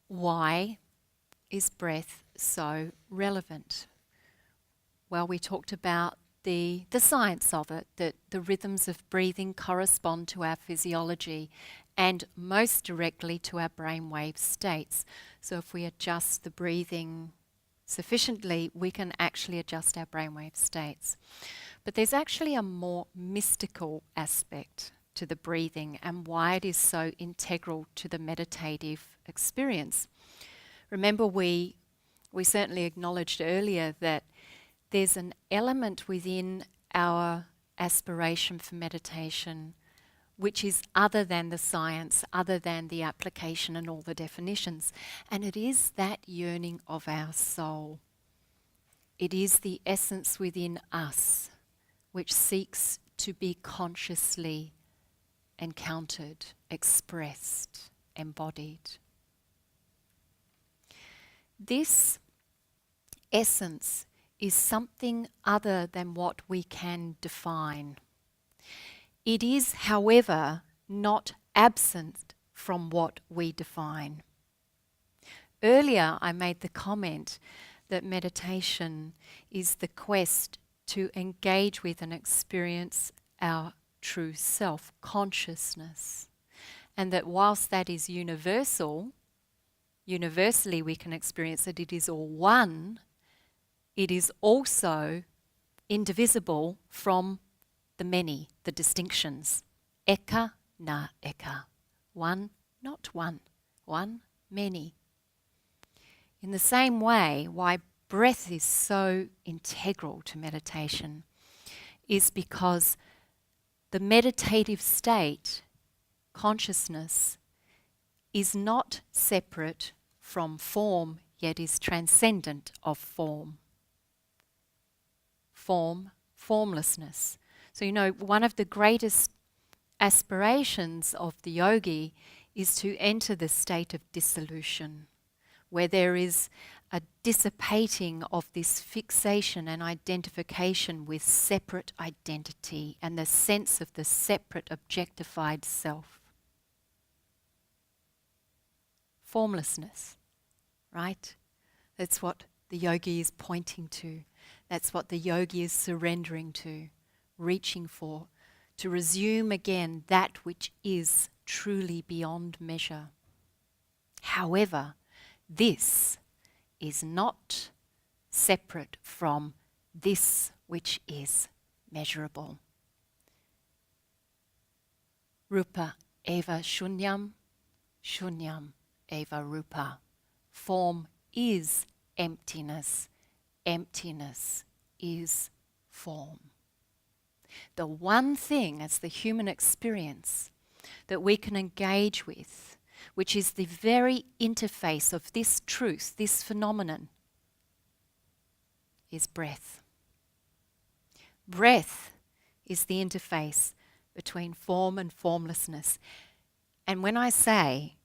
Why is breath so relevant? Well, we talked about the science of it, that the rhythms of breathing correspond to our physiology and most directly to our brainwave states. So if we adjust the breathing sufficiently, we can actually adjust our brainwave states. But there's actually a more mystical aspect to the breathing and why it is so integral to the meditative experience. Remember, we certainly acknowledged earlier that there's an element within our aspiration for meditation which is other than the science, other than the application and all the definitions. And it is that yearning of our soul. It is the essence within us which seeks to be consciously encountered, expressed, embodied. This essence is something other than what we can define. It is, however, not absent from what we define. Earlier, I made the comment that meditation is the quest to engage with and experience our true self, consciousness, and that whilst that is universally we can experience that it is all one, it is also indivisible from the many, the distinctions. Eka, na eka. One, not one. One, many. In the same way, why breath is so integral to meditation is because the meditative state, consciousness, is not separate from form, yet is transcendent of form. Form, formlessness. So, one of the greatest aspirations of the yogi is to enter the state of dissolution, where there is a dissipating of this fixation and identification with separate identity and the sense of the separate objectified self. Formlessness, right? That's what the yogi is pointing to. That's what the yogi is surrendering to, reaching for, to resume again that which is truly beyond measure. However, this is not separate from this which is measurable. Rupa eva shunyam, shunyam eva rupa. Form is emptiness, emptiness is form. The one thing as the human experience that we can engage with, which is the very interface of this truth, this phenomenon, is breath. Breath is the interface between form and formlessness. And when I say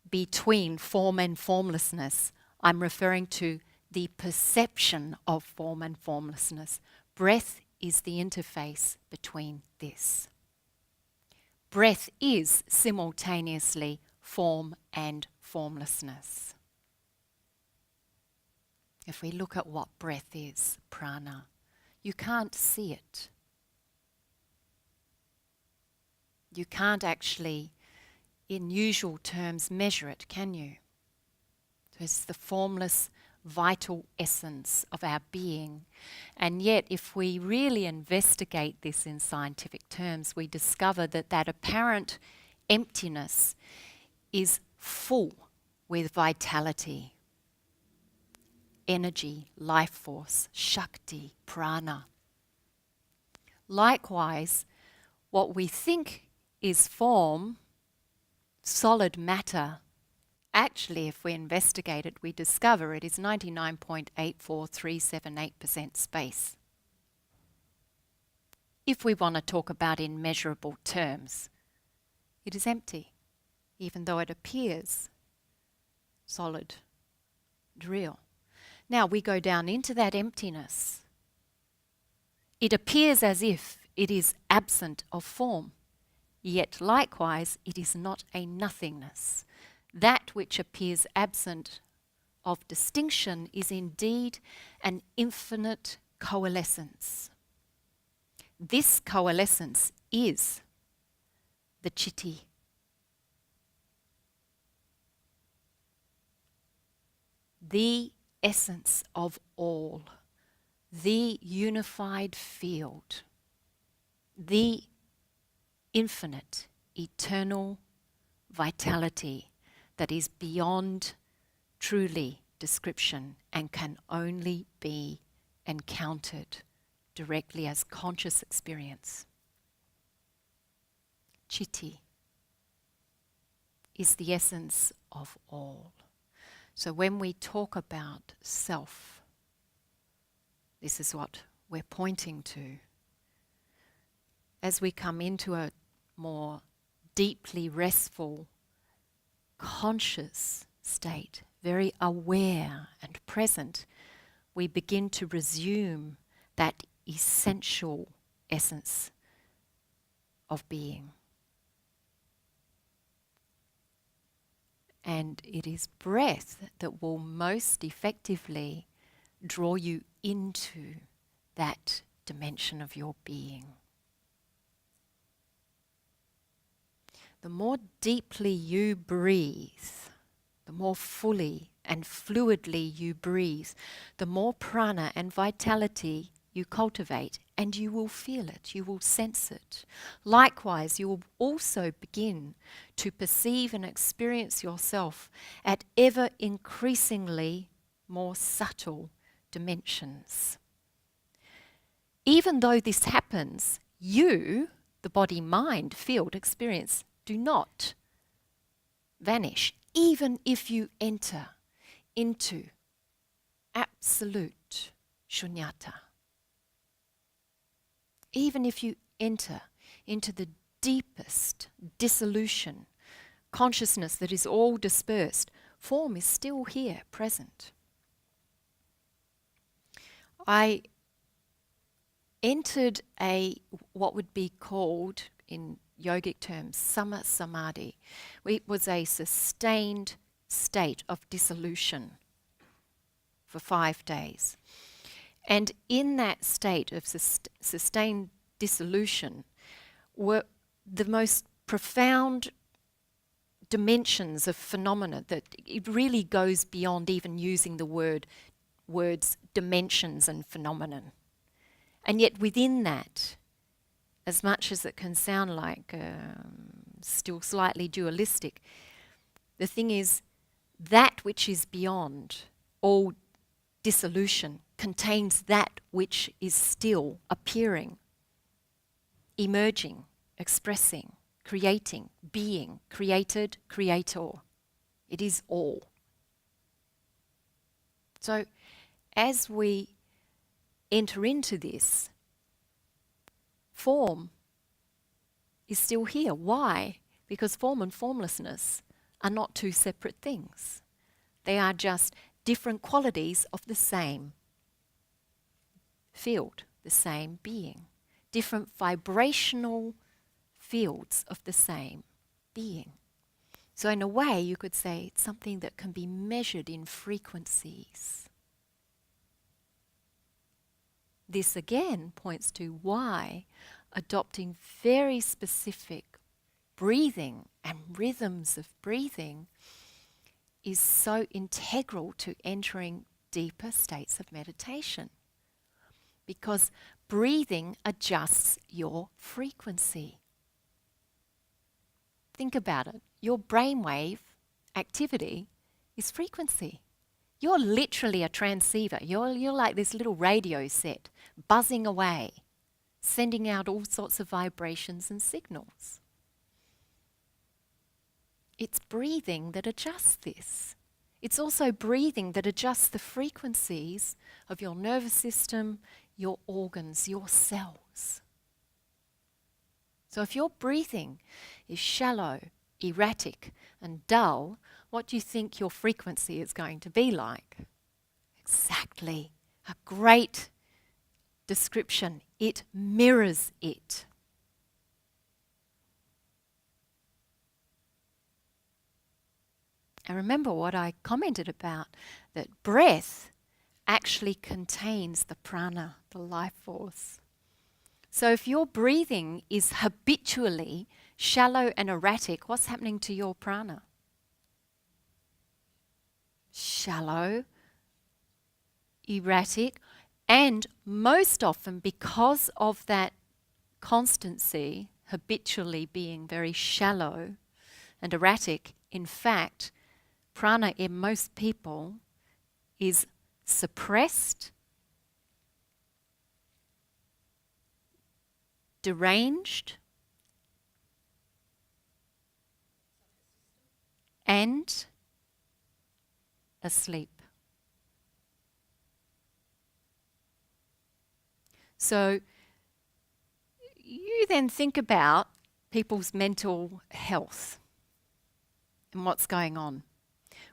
between form and formlessness, I'm referring to the perception of form and formlessness. Breath is the interface between this. Breath is simultaneously form and formlessness. If we look at what breath is, prana, you can't see it. You can't actually, in usual terms, measure it, can you? So it's the formless, vital essence of our being. And yet, if we really investigate this in scientific terms, we discover that that apparent emptiness is full with vitality, energy, life force, shakti, prana. Likewise, what we think is form, solid matter, actually, if we investigate it, we discover it is 99.84378% space. If we want to talk about in measurable terms, it is empty, even though it appears solid and real. Now we go down into that emptiness. It appears as if it is absent of form, yet likewise it is not a nothingness. that which appears absent of distinction is indeed an infinite coalescence. This coalescence is the Chitti. The essence of all, the unified field, the infinite, eternal vitality that is beyond truly description and can only be encountered directly as conscious experience. Chitti is the essence of all. So when we talk about self, this is what we're pointing to. As we come into a more deeply restful, conscious state, very aware and present, we begin to resume that essential essence of being. And it is breath that will most effectively draw you into that dimension of your being. The more deeply you breathe, the more fully and fluidly you breathe, the more prana and vitality you cultivate, and you will feel it, you will sense it. Likewise, you will also begin to perceive and experience yourself at ever increasingly more subtle dimensions. Even though this happens, you, the body-mind field experience, do not vanish, even if you enter into absolute shunyata. Even if you enter into the deepest dissolution, consciousness that is all dispersed, form is still here, present. I entered what would be called, in yogic terms, sama samadhi. It was a sustained state of dissolution for 5 days. And in that state of sustained dissolution were the most profound dimensions of phenomena that it really goes beyond even using the words dimensions and phenomenon. And yet within that, as much as it can sound like still slightly dualistic, the thing is that which is beyond all dissolution contains that which is still appearing, emerging, expressing, creating, being, created, creator. It is all. So as we enter into this, form is still here. Why? Because form and formlessness are not two separate things. They are just different qualities of the same field, the same being. Different vibrational fields of the same being. So in a way, you could say it's something that can be measured in frequencies. This again points to why adopting very specific breathing and rhythms of breathing is so integral to entering deeper states of meditation. Because breathing adjusts your frequency. Think about it. Your brainwave activity is frequency. You're literally a transceiver. You're like this little radio set buzzing away, sending out all sorts of vibrations and signals. It's breathing that adjusts this. It's also breathing that adjusts the frequencies of your nervous system, your organs, your cells. So if your breathing is shallow, erratic, and dull, what do you think your frequency is going to be like? Exactly. A great description. It mirrors it. And remember what I commented about, that breath actually contains the prana, the life force. So if your breathing is habitually shallow and erratic, what's happening to your prana? Shallow, erratic, and most often because of that constancy, habitually being very shallow and erratic, in fact, prana in most people is suppressed, deranged, and asleep. So you then think about people's mental health and what's going on.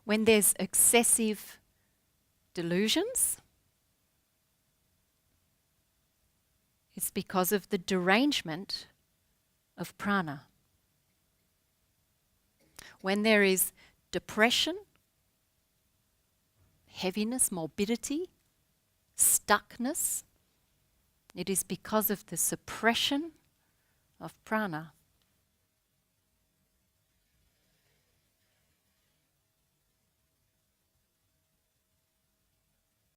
When there's excessive delusions, it's because of the derangement of prana. When there is depression, heaviness, morbidity, stuckness, it is because of the suppression of prana.